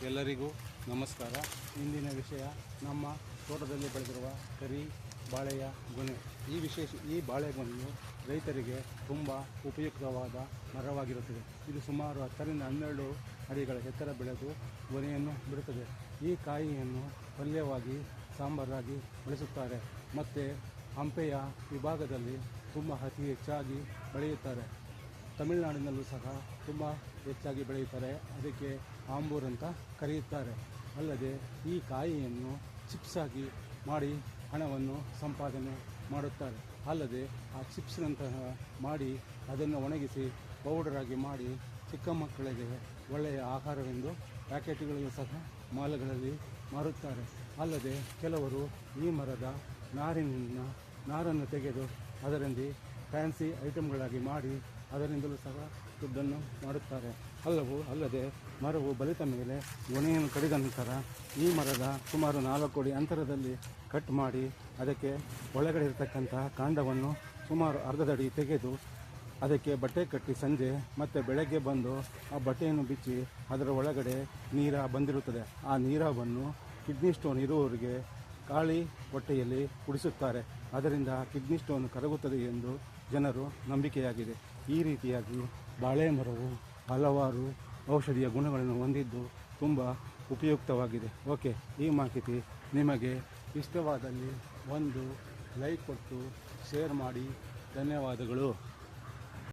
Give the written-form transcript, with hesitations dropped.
ಎಲ್ಲರಿಗೂ ನಮಸ್ಕಾರ. ಇಂದಿನ ವಿಷಯ ನಮ್ಮ ತೋಟದಲ್ಲಿ ಬೆಳೆದಿರುವ ಕರಿ ಬಾಳೆಯ ಗೊನೆ. ಈ ಬಾಳೆಗೊನೆಯು ರೈತರಿಗೆ ತುಂಬ ಉಪಯುಕ್ತವಾದ ಮರವಾಗಿರುತ್ತದೆ. ಇದು ಸುಮಾರು 10 ರಿಂದ 12 ಅಡಿಗಳ ಎತ್ತರ ಬೆಳೆದು ಗೊನೆಯನ್ನು ಬಿಡುತ್ತದೆ. ಈ ಕಾಯಿಯನ್ನು ಪಲ್ಯವಾಗಿ ಸಾಂಬಾರಾಗಿ ಬಳಸುತ್ತಾರೆ ಮತ್ತು ಹಂಪೆಯ ವಿಭಾಗದಲ್ಲಿ ತುಂಬ ಅತಿ ಹೆಚ್ಚಾಗಿ ಬೆಳೆಯುತ್ತಾರೆ. ತಮಿಳುನಾಡಿನಲ್ಲೂ ಸಹ ತುಂಬ ಹೆಚ್ಚಾಗಿ ಬೆಳೆಯುತ್ತಾರೆ. ಅದಕ್ಕೆ ಆಂಬೂರ್ ಅಂತ ಕರೆಯುತ್ತಾರೆ. ಅಲ್ಲದೆ ಈ ಕಾಯಿಯನ್ನು ಚಿಪ್ಸಾಗಿ ಮಾಡಿ ಹಣವನ್ನು ಸಂಪಾದನೆ ಮಾಡುತ್ತಾರೆ. ಅಲ್ಲದೆ ಆ ಚಿಪ್ಸ್ನಂತಹ ಮಾಡಿ ಅದನ್ನು ಒಣಗಿಸಿ ಪೌಡರಾಗಿ ಮಾಡಿ ಚಿಕ್ಕ ಮಕ್ಕಳಿಗೆ ಒಳ್ಳೆಯ ಆಹಾರವೆಂದು ಪ್ಯಾಕೆಟ್ಗಳಲ್ಲೂ ಸಹ ಮಾಲ್ಗಳಲ್ಲಿ ಮಾರುತ್ತಾರೆ. ಅಲ್ಲದೆ ಕೆಲವರು ಈ ಮರದ ನಾರನ್ನು ತೆಗೆದು ಅದರಿಂದ ಫ್ಯಾನ್ಸಿ ಐಟಮ್ಗಳಾಗಿ ಮಾಡಿ ಅದರಿಂದಲೂ ಸಹ ದುಡ್ಡನ್ನು ಮಾಡುತ್ತಾರೆ. ಅಲ್ಲದೆ ಮರವು ಬಲಿತ ಮೇಲೆ ಗೊನೆಯನ್ನು ಕಡಿದ ನಂತರ ಈ ಮರದ ಸುಮಾರು 4 ಅಡಿ ಅಂತರದಲ್ಲಿ ಕಟ್ ಮಾಡಿ ಅದಕ್ಕೆ ಒಳಗಡೆ ಇರತಕ್ಕಂತಹ ಕಾಂಡವನ್ನು ಸುಮಾರು ಅರ್ಧದಡಿ ತೆಗೆದು ಅದಕ್ಕೆ ಬಟ್ಟೆ ಕಟ್ಟಿ ಸಂಜೆ ಮತ್ತು ಬೆಳಗ್ಗೆ ಬಂದು ಆ ಬಟ್ಟೆಯನ್ನು ಬಿಚ್ಚಿ ಅದರ ಒಳಗಡೆ ನೀರ ಬಂದಿರುತ್ತದೆ. ಆ ನೀರವನ್ನು ಕಿಡ್ನಿ ಸ್ಟೋನ್ ಇರುವವರಿಗೆ ಖಾಲಿ ಹೊಟ್ಟೆಯಲ್ಲಿ ಕುಡಿಸುತ್ತಾರೆ. ಅದರಿಂದ ಕಿಡ್ನಿ ಸ್ಟೋನ್ ಕರಗುತ್ತದೆ ಎಂದು ಜನರು ನಂಬಿಕೆಯಾಗಿದೆ. ಈ ರೀತಿಯಾಗಿ ಬಾಳೆ ಮರವು ಹಲವಾರು ಔಷಧೀಯ ಗುಣಗಳನ್ನು ಹೊಂದಿದ್ದು ತುಂಬ ಉಪಯುಕ್ತವಾಗಿದೆ. ಓಕೆ, ಈ ಮಾಹಿತಿ ನಿಮಗೆ ಇಷ್ಟವಾದಲ್ಲಿ ಒಂದು ಲೈಕ್ ಕೊಟ್ಟು ಶೇರ್ ಮಾಡಿ. ಧನ್ಯವಾದಗಳು.